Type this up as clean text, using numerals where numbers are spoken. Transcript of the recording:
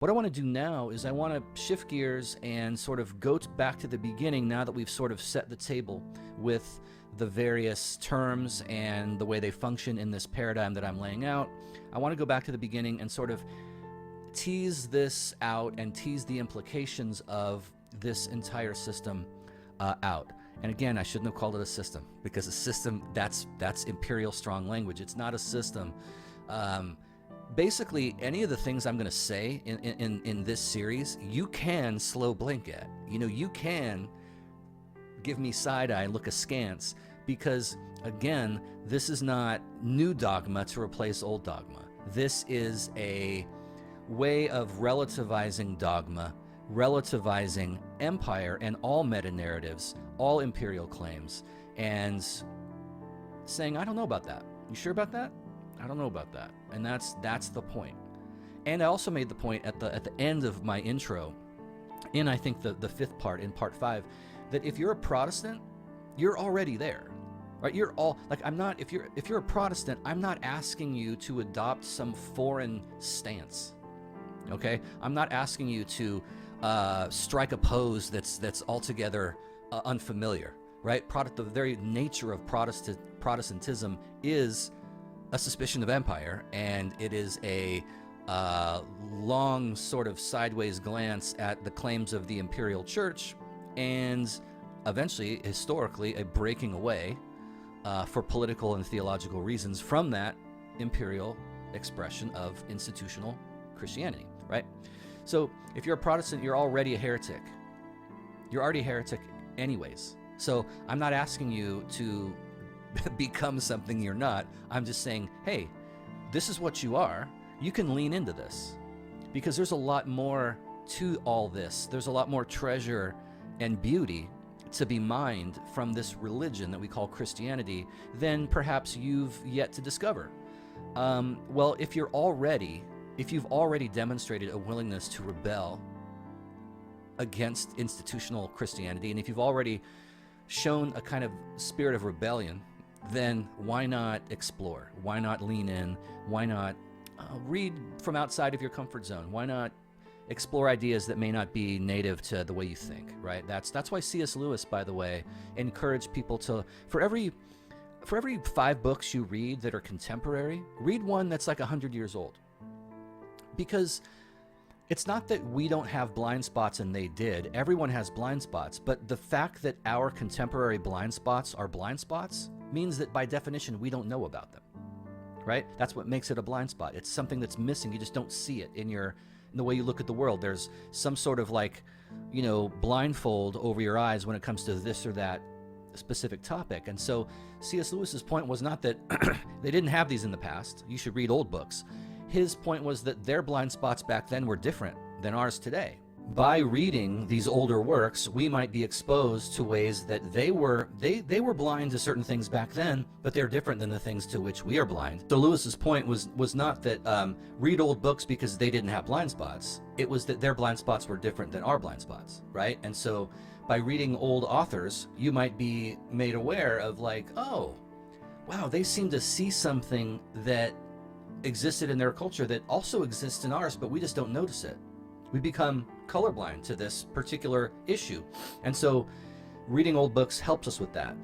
What I want to do now is I want to shift gears and sort of go back to the beginning now that we've sort of set the table with the various terms and the way they function in this paradigm that I'm laying out. I want to go back to the beginning and sort of tease this out and tease the implications of this entire system out. And again, I shouldn't have called it a system, because a system, that's imperial strong language. It's not a system. Basically, any of the things I'm going to say in this series, you can slow blink at. You can give me side eye, look askance, because again, this is not new dogma to replace old dogma. This is a way of relativizing dogma, relativizing empire and all meta-narratives, all imperial claims, and saying, I don't know about that. You sure about that? I don't know about that. And that's the point. And I also made the point at the end of my intro, in I think the fifth part, in part 5, that if you're a Protestant, you're already there. Right? You're all like, I'm not, if you're a Protestant, I'm not asking you to adopt some foreign stance. Okay? I'm not asking you to strike a pose that's altogether unfamiliar, right? The very nature of Protestantism is a suspicion of empire, and it is a long sort of sideways glance at the claims of the imperial church, and eventually, historically, a breaking away for political and theological reasons from that imperial expression of institutional Christianity, right? So if you're a Protestant, you're already a heretic. You're already a heretic anyways. So I'm not asking you to become something you're not. I'm just saying, hey, this is what you are. You can lean into this, because there's a lot more to all this. There's a lot more treasure and beauty to be mined from this religion that we call Christianity than perhaps you've yet to discover. Well, if you've already demonstrated a willingness to rebel against institutional Christianity, and if you've already shown a kind of spirit of rebellion, then why not explore? Why not lean in? Why not read from outside of your comfort zone? Why not explore ideas that may not be native to the way you think, right? That's why C.S. Lewis, by the way, encouraged people to, for every 5 books you read that are contemporary, read one that's like 100 years old. Because it's not that we don't have blind spots and they did. Everyone has blind spots. But the fact that our contemporary blind spots are blind spots means that by definition, we don't know about them, right? That's what makes it a blind spot. It's something that's missing. You just don't see it in the way you look at the world. There's some sort of blindfold over your eyes when it comes to this or that specific topic. And so C.S. Lewis's point was not that they didn't have these in the past. You should read old books. His point was that their blind spots back then were different than ours today. By reading these older works, we might be exposed to ways that they were blind to certain things back then, but they're different than the things to which we are blind. So Lewis's point was not that read old books because they didn't have blind spots. It was that their blind spots were different than our blind spots, right? And so by reading old authors, you might be made aware of oh, wow, they seem to see something that existed in their culture that also exists in ours, but we just don't notice it. We become colorblind to this particular issue. And so reading old books helps us with that.